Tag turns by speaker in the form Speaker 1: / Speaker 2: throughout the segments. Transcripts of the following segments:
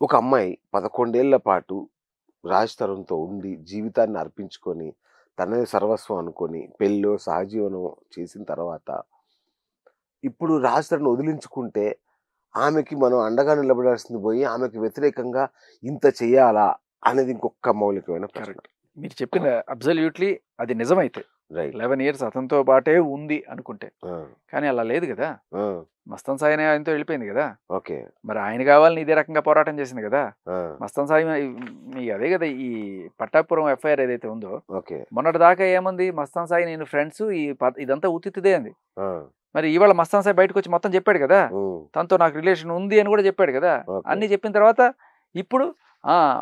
Speaker 1: ఒక అమ్మాయి 11 ఏళ్ల పాటు రాజ్ తరుణ్‌తో ఉండి, జీవితాన్ని అర్పించుకొని, తనదే సర్వస్వం అనుకోని, పెళ్ళో, సహజీవనం చేసిన తర్వాత, ఇప్పుడు రాజ్ తరుణ్ వదిలించుకుంటే, ఆమెకి మనం అండగా నిలబడాల్సింది పోయి, ఆమెకి వ్యతిరేకంగా ఇంత చేయాలా? అనేది ఇంకొక మౌలికమైన ప్రశ్న.
Speaker 2: కరెక్ట్. మీరు చెప్పింది అబ్సల్యూట్‌లీ అది నిజమైతే.
Speaker 1: రైట్.
Speaker 2: 11 ఇయర్స్ అతనితో పాటే ఉంది అనుకుంటే.
Speaker 1: ఆ!
Speaker 2: కానీ అలా లేదు గదా!
Speaker 1: ఆ!
Speaker 2: మస్తాన్ సాయి ఆయనతో వెళ్ళిపోయింది గదా!
Speaker 1: ఓకే.
Speaker 2: మరి ఆయన కావాలని ఇదే రకంగా పోరాటం చేసింది గదా!
Speaker 1: ఆ!
Speaker 2: మస్తాన్ సాయి అదే గదా! ఈ పట్టాపురం ఎఫ్ఐఆర్ ఏదైతే ఉందో,
Speaker 1: ఓకే.
Speaker 2: మొన్నటిదాకా ఏముంది మస్తాన్ సాయి నేను ఫ్రెండ్స్ ఇదంతా ఉత్తిదే అంది.
Speaker 1: ఆ!
Speaker 2: మరి ఇవాళ మస్తాన్ సాయి బయటకొచ్చి మొత్తం చెప్పాడు గదా!
Speaker 1: హ్మ్.
Speaker 2: తనతో నాకు రిలేషన్ ఉంది అని కూడా చెప్పాడు గదా!
Speaker 1: ఓకే.
Speaker 2: అన్నీ చెప్పిన తర్వాత ఇప్పుడు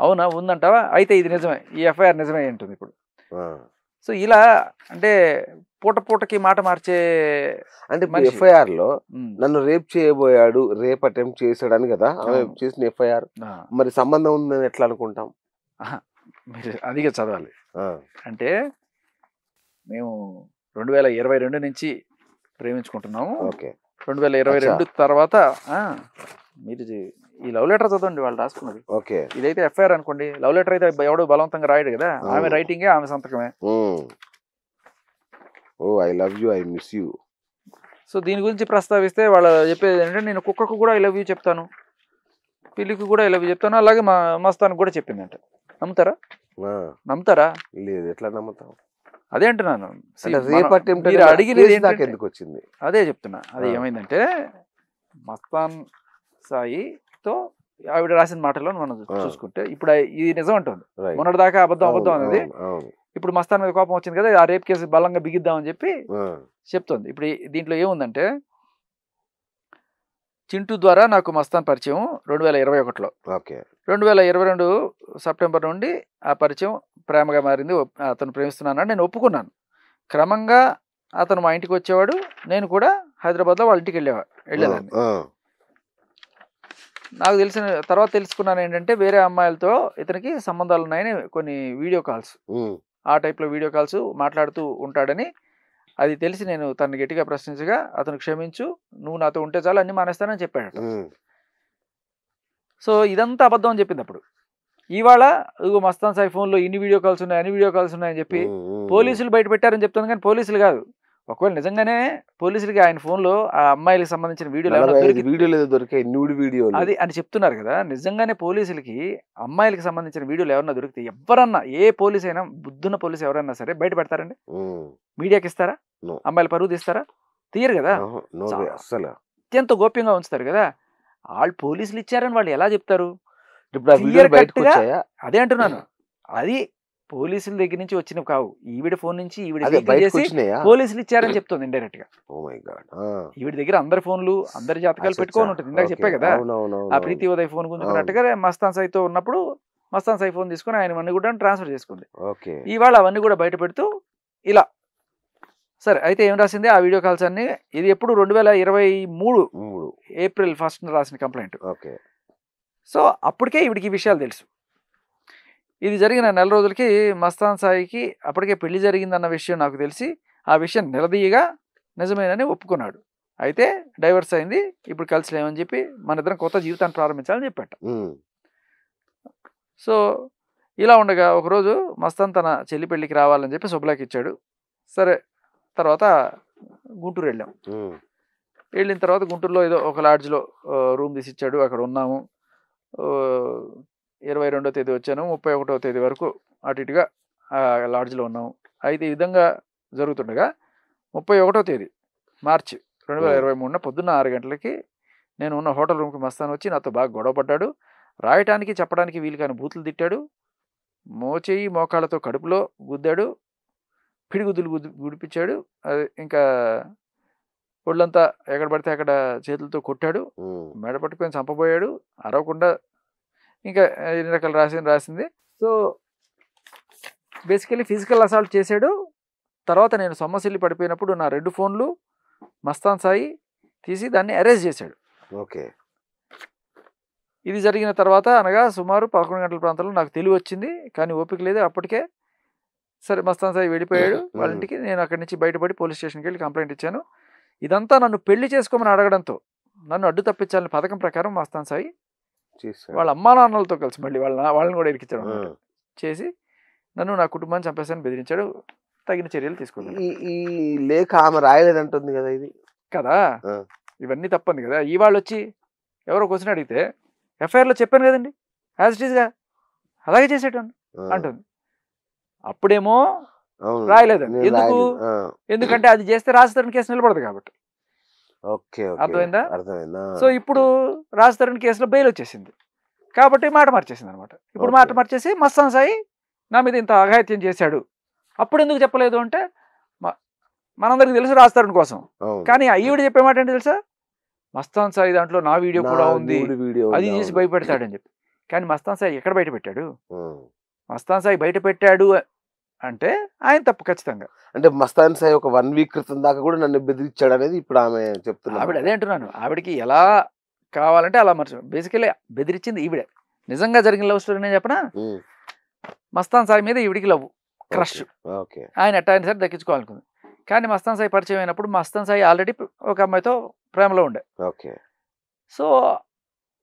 Speaker 2: అవునా ఉందంటావా? అయితే ఇది నిజమే. ఈ ఎఫ్ఐఆర్ నిజమే అంటుంది ఇప్పుడు.
Speaker 1: ఆ!
Speaker 2: సో, ఇలా అంటే పూట పూటకి మాట మార్చే
Speaker 1: అంటే ఇప్పుడు
Speaker 2: మనిషి.
Speaker 1: ఎఫ్ఐఆర్‌లో
Speaker 2: హ్మ్.
Speaker 1: నన్ను రేప్ చేయబోయాడు, రేప్ అటెంప్ట్ చేసాడని గదా! ఆమె
Speaker 2: అవును.
Speaker 1: చేసిన ఎఫ్ఐఆర్.
Speaker 2: ఆ!
Speaker 1: మరి సంబంధం ఉందని ఎట్లా అనుకుంటాం?
Speaker 2: అహా! మీరు అదిగే చదవాలి.
Speaker 1: ఆ!
Speaker 2: అంటే మేము 2022 నుంచి ప్రేమించుకుంటున్నాము.
Speaker 1: ఓకే. అచ్చా!
Speaker 2: 2022 తర్వాత ఆ! మీరు ఈ లవ్ లెటర్ చదవండి వాళ్ళు రాసుకున్నది.
Speaker 1: ఓకే.
Speaker 2: ఇదైతే ఎఫ్ఐఆర్ అనుకోండి. లవ్ లెటర్ అయితే ఎవడు బలవంతంగా రాయడు గదా! ఆమె
Speaker 1: అవును.
Speaker 2: రైటింగే, ఆమె సంతకమే.
Speaker 1: Hmm. Oh! I love you. I miss you.
Speaker 2: So, దీని గురించి ప్రస్తావిస్తే వాళ్ళు చెప్పేదేంటంటే, నేను కుక్కకు కూడా ఐ లవ్ యూ చెప్తాను. పిల్లికి కూడా ఐ లవ్ యూ చెప్తాను. అలాగే మస్తాన్‌కి కూడా చెప్పిందంట. నమ్ముతారా?
Speaker 1: ఆ!
Speaker 2: నమ్ముతారా?
Speaker 1: లేదు. ఎట్లా నమ్ముతాం?
Speaker 2: అదే అంటున్నాను.
Speaker 1: అంటే రేప్ అటెంప్ట్
Speaker 2: మీరు
Speaker 1: అనేది
Speaker 2: అడిగినది
Speaker 1: కేస్ దాకా
Speaker 2: ఏంటంటే
Speaker 1: ఎందుకొచ్చింది?
Speaker 2: అదే చెప్తున్నా. అది
Speaker 1: ఆ!
Speaker 2: ఏమైందంటే, మస్తాన్ సాయితో ఆవిడ రాసిన మాటల్లో మనం
Speaker 1: ఆ!
Speaker 2: చూసుకుంటే, ఇప్పుడు ఇది నిజం అంటుంది.
Speaker 1: రైట్.
Speaker 2: మొన్నటిదాకా అబద్ధం
Speaker 1: అవును.
Speaker 2: అబద్ధం అనేది.
Speaker 1: అవును. అవును.
Speaker 2: ఇప్పుడు మస్తాన్ మీద కోపం వచ్చింది కదా! ఆ రేప్ కేసు బలంగా బిగిద్దామని చెప్పి
Speaker 1: ఆ!
Speaker 2: చెప్తోంది. ఇప్పుడు దీంట్లో ఏముందంటే, చింటూ ద్వారా నాకు మస్తాన్ పరిచయం 2021లో.
Speaker 1: ఓకే.
Speaker 2: 2022 సెప్టెంబర్ నుండి ఆ పరిచయం ప్రేమగా మారింది. అతను ప్రేమిస్తున్నానని నేను ఒప్పుకున్నాను. క్రమంగా అతను మా ఇంటికి వచ్చేవాడు. నేను కూడా హైదరాబాద్‌లో వాళ్ళ ఇంటికి
Speaker 1: ఆ!
Speaker 2: వెళ్ళేదాన్ని.
Speaker 1: ఆ!
Speaker 2: నాకు తెలిసిన తర్వాత తెలుసుకున్నాను ఏంటంటే, వేరే అమ్మాయిలతో ఇతనికి సంబంధాలున్నాయని కొన్ని వీడియో కాల్స్.
Speaker 1: హ్మ్.
Speaker 2: ఆ టైప్‌లో వీడియో కాల్స్ మాట్లాడుతూ ఉంటాడని అది తెలిసి నేను తనని గట్టిగా ప్రశ్నించగా, అతను క్షమించు, నువ్వు నాతో ఉంటే చాలు అన్నీ మానేస్తానని చెప్పాడట.
Speaker 1: హ్మ్.
Speaker 2: సో, ఇదంతా అబద్ధం అని చెప్పిందప్పుడు. ఇవాళ ఇదిగో మస్తాన్ సాయి ఫోన్‌లో ఇన్ని వీడియో కాల్స్ ఉన్నాయి, అన్ని వీడియో కాల్స్ ఉన్నాయని చెప్పి
Speaker 1: హ్మ్. హ్మ్. హ్మ్.
Speaker 2: పోలీసులు బయట పెట్టారని చెప్తుంది కానీ పోలీసులు కాదు. ఒకవేళ నిజంగానే పోలీసులకి ఆయన ఫోన్‌లో ఆ అమ్మాయిలకి సంబంధించిన వీడియోలు ఏమైనా
Speaker 1: 45
Speaker 2: దొరికితే
Speaker 1: వీడియోలు ఏదో దొరికాయి. న్యూడ్ వీడియోలు.
Speaker 2: అది అని చెప్తున్నారు కదా! నిజంగానే పోలీసులకి అమ్మాయిలకి సంబంధించిన వీడియోలు ఏమన్నా దొరికితే ఎవ్వరన్నా ఏ పోలీస్ అయినా బుద్ధున్న పోలీస్ ఎవరైనా సరే బయట పెడతారండి?
Speaker 1: హ్మ్.
Speaker 2: మీడియాకి ఇస్తారా?
Speaker 1: నో.
Speaker 2: అమ్మాయిల పరువు తీస్తారా? తీయరు కదా!
Speaker 1: అహా! నో వే అస్సల.
Speaker 2: అత్యంత గోప్యంగా ఉంచుతారు కదా! ఆళ్ళు పోలీసులు ఇచ్చారని వాళ్ళు ఎలా చెప్తారు?
Speaker 1: ఇప్పుడు ఆ
Speaker 2: క్లియర్
Speaker 1: వీడియోలు
Speaker 2: కట్‌గా
Speaker 1: బయటకొచ్చాయా?
Speaker 2: అదే అంటున్నాను. అది పోలీసుల దగ్గర నుంచి వచ్చినవి కావు. ఈవిడ ఫోన్ నుంచి ఈవిడ
Speaker 1: అదే
Speaker 2: లీకులు చేసి
Speaker 1: బయటకొచ్చినాయా?
Speaker 2: పోలీసులు ఇచ్చారని చెప్తుంది ఇండైరెక్ట్‌గా.
Speaker 1: Oh my God! ఆ!
Speaker 2: ఈవిడ దగ్గర అందరి ఫోన్‌లు, అందరి జాతకాలు
Speaker 1: అచ్చచ్చా!
Speaker 2: పెట్టుకొని ఉంటుంది. ఇందాక
Speaker 1: ఓకే.
Speaker 2: చెప్పా కదా! ఆ
Speaker 1: అవునవునవునవును.
Speaker 2: ప్రీతి ఉదయ్ ఫోన్
Speaker 1: అవును.
Speaker 2: గుంజుకున్నట్టుగా మస్తాన్ సాయితో ఉన్నప్పుడు మస్తాన్ సాయి ఫోన్ తీసుకొని ఆయనవన్నీ కూడా ట్రాన్స్‌ఫర్ చేసుకుంది.
Speaker 1: ఓకే.
Speaker 2: ఇవాళ అవన్నీ కూడా బయట పెడుతూ ఇలా సరే అయితే ఏం రాసింది ఆ వీడియో కాల్స్ అన్నీ ఇది ఎప్పుడు 2023
Speaker 1: 3.
Speaker 2: ఏప్రిల్ 1న రాసిన కంప్లెయింట్.
Speaker 1: ఓకే.
Speaker 2: సో, అప్పటికే ఈవిడికి ఈ విషయాలు తెలుసు. ఇది జరిగిన నెల రోజులకి మస్తాన్ సాయికి అప్పటికే పెళ్లి జరిగిందన్న విషయం నాకు తెలిసి, ఆ విషయం నిలదీయగా నిజమేనని ఒప్పుకున్నాడు. అయితే డైవర్స్ అయింది. ఇప్పుడు కలిసి లేమని చెప్పి మనిద్దరం కొత్త జీవితాన్ని ప్రారంభించాలని చెప్పాట.
Speaker 1: హ్మ్.
Speaker 2: సో, ఇలా ఉండగా ఒకరోజు మస్తాన్ తన చెల్లి పెళ్ళికి రావాలని చెప్పి శుభలేఖ ఇచ్చాడు. సరే తర్వాత గుంటూరు వెళ్ళాం.
Speaker 1: హ్మ్.
Speaker 2: వెళ్ళిన తర్వాత గుంటూరులో ఏదో ఒక లాడ్జ్‌లో రూమ్ తీసి ఇచ్చాడు. అక్కడ ఉన్నాము. ఆహ్, 22వ తేదీ వచ్చాను. 31వ తేదీ వరకు అటు ఇటుగా లాడ్జ్‌లో ఉన్నాము. అయితే ఈ విధంగా జరుగుతుండగా 31వ తేదీ మార్చి
Speaker 1: హ్మ్.
Speaker 2: 2023న పొద్దున్న 6 గంటలకి నేను ఉన్న హోటల్ రూమ్‌కి మస్తాన్ వచ్చి నాతో బాగా గొడవ పడ్డాడు. రాయటానికి, చెప్పడానికి వీలు కాని బూతులు తిట్టాడు. మోచేయి, మోకాళ్ళతో కడుపులో గుద్దాడు. పిడిగుద్దులు గుడిపించాడు. అది ఇంకా ఒళ్ళంతా ఎక్కడ పడితే అక్కడ చేతులతో కొట్టాడు.
Speaker 1: హ్మ్.
Speaker 2: మెడ పట్టుకొని చంపబోయాడు. అరవకుండా ఇంకా ఎన్ని రకాలు రాసింది. సో, బేసికల్లీ ఫిజికల్ అసాల్ట్ చేశాడు. తర్వాత నేను సొమ్మసిల్లి పడిపోయినప్పుడు నా 2 ఫోన్‌లు మస్తాన్ సాయి తీసి దాన్ని అరెస్ట్ చేశాడు.
Speaker 1: ఓకే.
Speaker 2: ఇది జరిగిన తర్వాత అనగా సుమారు 11 గంటల ప్రాంతంలో నాకు తెలివొచ్చింది. కానీ ఓపిక లేదు. అప్పటికే సరే మస్తాన్ సాయి వెళ్ళిపోయాడు వాళ్ళ
Speaker 1: హ్మ్.
Speaker 2: ఇంటికి. నేను అక్కడి నుంచి బయటపడి పోలీస్ స్టేషన్‌కెళ్ళి కంప్లెయింట్ ఇచ్చాను. ఇదంతా నన్ను పెళ్లి చేసుకోమని అడగడంతో, నన్ను అడ్డు తప్పించాలని పథకం ప్రకారం మస్తాన్ సాయి
Speaker 1: చేశాడు.
Speaker 2: వాళ్ళ అమ్మా నాన్నలతో కలిసి మళ్ళీ వాళ్ళని కూడా ఇరికించడం
Speaker 1: ఆ.
Speaker 2: అన్నమాట. చేసి నన్ను నా కుటుంబాన్ని చంపేసాను బెదిరించాడు. తగిన చర్యలు తీసుకున్నాడు
Speaker 1: ఈ ఈ లేఖ ఆమె రాయలేదంటుంది కదా ఇది.
Speaker 2: కదా.
Speaker 1: ఆ.
Speaker 2: ఇవన్నీ తప్పంది కదా. ఇవాళ వచ్చి ఎవరో క్వశ్చన్ అడిగితే ఎఫ్ఐఆర్లో చెప్పాను కదండి యాజ్ ఇట్ ఈస్గా అలాగే చేసేటోను
Speaker 1: ఆ.
Speaker 2: అంటుంది. అప్పుడేమో
Speaker 1: అవును.
Speaker 2: రాయలేదండి.
Speaker 1: నేను
Speaker 2: ఎందుకు?
Speaker 1: రాయలేదు. ఆ.
Speaker 2: ఎందుకంటే అది చేస్తే రాజధాని కేసు నిలబడదు కాబట్టి.
Speaker 1: ఓకే. ఓకే.
Speaker 2: అర్థమైందా?
Speaker 1: అర్థమైందా?
Speaker 2: సో ఇప్పుడు రాజధాని కేసులో బెయిల్ వచ్చేసింది కాబట్టి మాట మార్చేసింది అనమాట. ఇప్పుడు మాట
Speaker 1: ఓకే.
Speaker 2: మార్చేసి మస్తాన్ సాయి నా మీద ఇంత అఘాయిత్యం చేశాడు. అప్పుడు ఎందుకు చెప్పలేదు అంటే మనందరికి తెలుసు రాజధాని కోసం.
Speaker 1: అవును.
Speaker 2: కానీ ఈవిడ చెప్పే మాట ఏంటి తెలుసా? మస్తాన్ సాయి దాంట్లో నా వీడియో
Speaker 1: నా
Speaker 2: కూడా ఉంది,
Speaker 1: న్యూడ్ వీడియో
Speaker 2: అది
Speaker 1: ఉంది.
Speaker 2: చేసి
Speaker 1: అవును.
Speaker 2: భయపెడతాడని చెప్పి. కానీ మస్తాన్ సాయి ఎక్కడ బయట పెట్టాడు?
Speaker 1: ఉమ్.
Speaker 2: మస్తాన్ సాయి బయట పెట్టాడు అంటే ఆయన తప్పు ఖచ్చితంగా.
Speaker 1: అంటే మస్తాన్ సాయి ఒక 1 వీక్ క్రితం దాకా కూడా నన్ను బెదిరించాడు అనేది ఇప్పుడు ఆమె చెప్తున్నా.
Speaker 2: ఆవిడ అదే అంటున్నాను. ఆవిడకి ఎలా కావాలంటే అలా మర్చి బేసికలీ బెదిరించింది ఈవిడే. నిజంగా జరిగిన లవ్ స్టోరీ నేను చెప్పనా?
Speaker 1: ఉమ్.
Speaker 2: మస్తాన్ సాయి మీద ఈవిడికి లవ్ క్రష్.
Speaker 1: ఓకే.
Speaker 2: ఆయన ఎట్టా అయినా సరే దక్కించుకోవాలనుకుంది. కానీ మస్తాన్ సాయి పరిచయం అయినప్పుడు మస్తాన్ సాయి ఆల్రెడీ ఒక అమ్మాయితో ప్రేమలో ఉండే.
Speaker 1: ఓకే.
Speaker 2: సో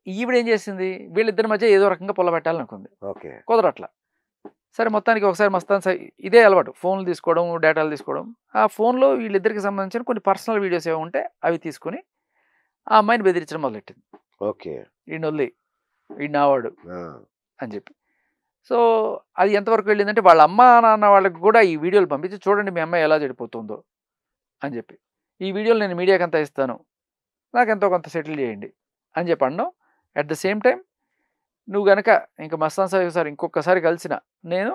Speaker 2: ఈవిడ ఏం చేసింది? వీళ్ళిద్దరి మధ్య ఏదో రకంగా పొల్లబెట్టాలనుకుంది.
Speaker 1: ఓకే.
Speaker 2: కుదరట్లా. సరే మొత్తానికి ఒకసారి మస్తాన్ సాయి ఇదే అలవాటు, ఫోన్లు తీసుకోవడం, డేటాలు తీసుకోవడం. ఆ ఫోన్లో వీళ్ళిద్దరికి సంబంధించిన కొన్ని పర్సనల్ వీడియోస్ ఏమో ఉంటే అవి తీసుకుని ఆ అమ్మాయిని బెదిరించడం మొదలెట్టింది.
Speaker 1: ఓకే.
Speaker 2: ఈయన వదిలి ఈయన నావాడు
Speaker 1: ఆ.
Speaker 2: అని చెప్పి. సో అది ఎంతవరకు వెళ్ళిందంటే వాళ్ళ అమ్మ నాన్న వాళ్ళకి కూడా ఈ వీడియోలు పంపించి చూడండి మీ అమ్మాయి ఎలా చెడిపోతుందో అని చెప్పి. ఈ వీడియోలు నేను మీడియాకి అంతా ఇస్తాను, నాకు ఎంతో కొంత సెటిల్ చేయండి అని చెప్పి అన్నాం. అట్ ద సేమ్ టైం నువ్వు గనక ఇంకా మస్తాన్ సాయి సార్ ఇంకొకసారి కలిసిన నేను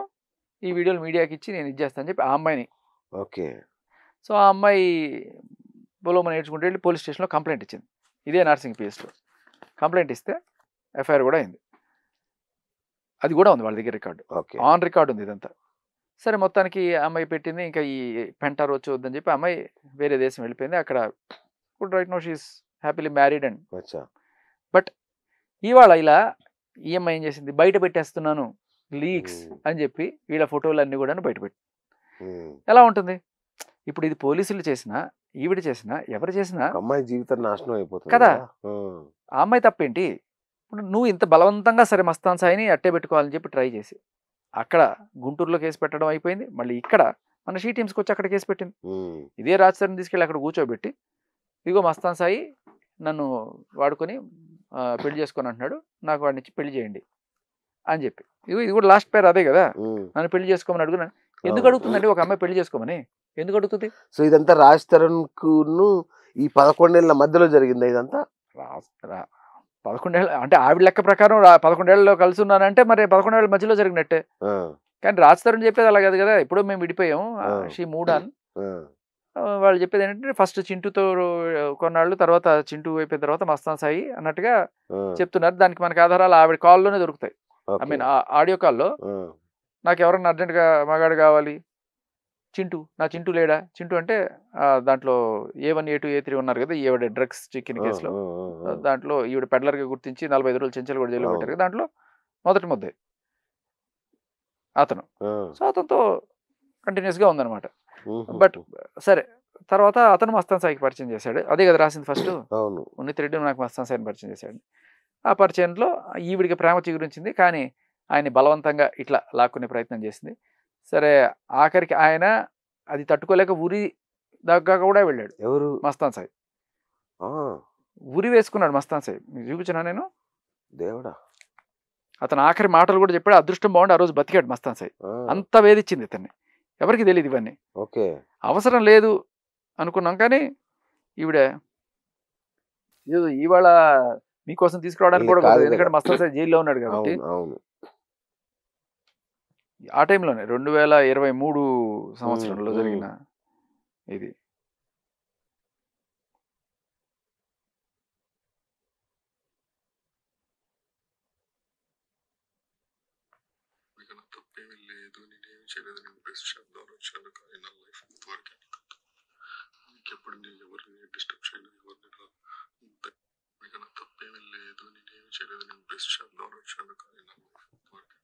Speaker 2: ఈ వీడియోలు మీడియాకి ఇచ్చి నేను ఇచ్చేస్తాను అని చెప్పి ఆ అమ్మాయిని.
Speaker 1: ఓకే.
Speaker 2: సో ఆ అమ్మాయి పొలోమని నేర్చుకుంటూ వెళ్ళి పోలీస్ స్టేషన్లో కంప్లైంట్ ఇచ్చింది. ఇదే నర్సింగ్ పిఎస్లో కంప్లైంట్ ఇస్తే ఎఫ్ఐఆర్ కూడా అయింది. అది కూడా ఉంది వాళ్ళ దగ్గర రికార్డు,
Speaker 1: ఓకే.
Speaker 2: ఆన్ రికార్డు ఉంది ఇదంతా. సరే మొత్తానికి ఆ అమ్మాయి పెట్టింది. ఇంకా ఈ పెంటార్ వచ్చి వద్దని చెప్పి ఆ అమ్మాయి వేరే దేశం వెళ్ళిపోయింది. అక్కడ ఇప్పుడు right no she's happily married and.
Speaker 1: అచ్చా.
Speaker 2: బట్ ఇవాళ ఇలా ఈ అమ్మాయి ఏం చేసింది? బయట పెట్టేస్తున్నాను లీక్స్ అని చెప్పి వీళ్ళ ఫోటోలు అన్నీ కూడా బయట పెట్టి.
Speaker 1: ఉమ్.
Speaker 2: ఎలా ఉంటుంది ఇప్పుడు? ఇది పోలీసులు చేసినా ఈవిడ చేసినా ఎవరు చేసినా
Speaker 1: ఒక అమ్మాయి జీవితం నాశనం అయిపోతుంది
Speaker 2: కదా.
Speaker 1: ఉమ్.
Speaker 2: ఆ అమ్మాయి తప్పేంటి? ఇప్పుడు నువ్వు ఇంత బలవంతంగా సరే మస్తాన్ సాయిని అట్టే పెట్టుకోవాలని చెప్పి ట్రై చేసి అక్కడ గుంటూరులో కేసు పెట్టడం అయిపోయింది. మళ్ళీ ఇక్కడ మన షీ టీమ్స్కి వచ్చి అక్కడ కేసు పెట్టింది.
Speaker 1: ఉమ్.
Speaker 2: ఇదే రాజధాని తీసుకెళ్ళి అక్కడ కూర్చోబెట్టి ఇదిగో మస్తాన్ సాయి నన్ను వాడుకొని పెళ్లి చేసుకొని అంటున్నాడు, నాకు వాడిని ఇచ్చి పెళ్లి చేయండి అని చెప్పి. ఇది కూడా లాస్ట్ పేరు అదే కదా,
Speaker 1: ఉమ్.
Speaker 2: నన్ను పెళ్లి చేసుకోమని అడుగున్నాను. ఎందుకు అడుగుతుందండి ఒక అమ్మాయి పెళ్లి చేసుకోమని? ఎందుకు అడుగుతుంది?
Speaker 1: సో ఇదంతా రాజ్ తరుణ్ కును ఈ 11 ఏళ్ల మధ్యలో జరిగింది ఇదంతా.
Speaker 2: 11 ఏళ్ళ అంటే ఆవిడ లెక్క ప్రకారం 11 ఏళ్ళలో కలిసి ఉన్నానంటే మరి 11 ఏళ్ళ మధ్యలో జరిగినట్టే.
Speaker 1: ఆ.
Speaker 2: కానీ రాజ్ తరుణ్ చెప్పేది అలా కాదు కదా. ఇప్పుడు మేము విడిపోయాం, షీ మూడ్ ఆన్.
Speaker 1: ఆ.
Speaker 2: వాళ్ళు చెప్పేది ఏంటంటే ఫస్ట్ చింటూతో కొన్నాళ్ళు, తర్వాత చింటూ అయిపోయిన తర్వాత మస్తాన్ సాయి అన్నట్టుగా
Speaker 1: ఆ.
Speaker 2: చెప్తున్నారు. దానికి మనకి ఆధారాలు ఆవిడ కాల్లోనే దొరుకుతాయి. I
Speaker 1: okay.
Speaker 2: మీన్ ఆడియో కాల్లో
Speaker 1: ఆ.
Speaker 2: నాకు ఎవరన్నా అర్జెంటుగా మగాడు కావాలి, చింటూ, నా చింటూ లేడా? చింటూ అంటే దాంట్లో A1 A2 A3 ఉన్నారు కదా, ఈవిడ డ్రగ్స్ చిక్కిన కేసులో. దాంట్లో ఈవిడ పెడ్లర్గా గుర్తించి 45 రోజులు చెంచలు కూడా జైల్లో పెట్టారు కదా. దాంట్లో మొదటి ముద్దే అతను. సో అతనితో కంటిన్యూస్గా ఉందన్నమాట. బట్ సరే తర్వాత అతను మస్తాన్ సాయికి పరిచయం చేశాడు. అదే కదా రాసింది ఫస్ట్.
Speaker 1: అవును.
Speaker 2: ఉన్నిత్ రెడ్డి నాకు మస్తాన్ సాయిని పరిచయం చేశాడు. ఆ పరిచయంలో ఈవిడికి ప్రేమ చిగురించింది, కానీ ఆయన్ని బలవంతంగా ఇట్లా లాక్కునే ప్రయత్నం చేసింది. సరే ఆఖరికి ఆయన అది తట్టుకోలేక ఉరి దగ్గర కూడా వెళ్ళాడు.
Speaker 1: ఎవరు?
Speaker 2: మస్తాన్ సాయి
Speaker 1: ఆ.
Speaker 2: ఉరి వేసుకున్నాడు. మస్తాన్ సాయి మీకు చూపించినా నేను.
Speaker 1: దేవుడా.
Speaker 2: అతను ఆఖరి మాటలు కూడా చెప్పాడు. అదృష్టం బాగుండి ఆ రోజు బతికాడు మస్తాన్ సాయి.
Speaker 1: ఆ.
Speaker 2: అంత వేధించింది ఇతన్ని, ఎవరికి తెలియదు ఇవన్నీ.
Speaker 1: ఓకే.
Speaker 2: అవసరం లేదు అనుకున్నాం, కానీ ఈవిడ ఇవాళ మీకోసం తీసుకురావడానికి కూడా కుదరదు. ఎందుకంటే మస్తాన్ సాయి జైల్లో ఉన్నాడు కాబట్టి.
Speaker 1: అవును. అవును.
Speaker 2: ఆ టైంలోనే 2023 సంవత్సరంలో జరిగిన ఇది.
Speaker 3: తప్పేమీ లేదు, నేనేమి చేయలేదు, నేను బెస్ట్ చెప్దామని వచ్చాను, కానీ నా లైఫ్ ఇంతవరకు ఇంకెప్పుడు నేను ఎవరిని డిస్టర్బ్ చేయలేదు, ఎవరిని మీకు నా తప్పేమీ లేదు, నేనేమి చేయలేదు, నేను బెస్ట్ చెప్దామని వచ్చాను, కానీ నా లైఫ్ ఇంతవరకు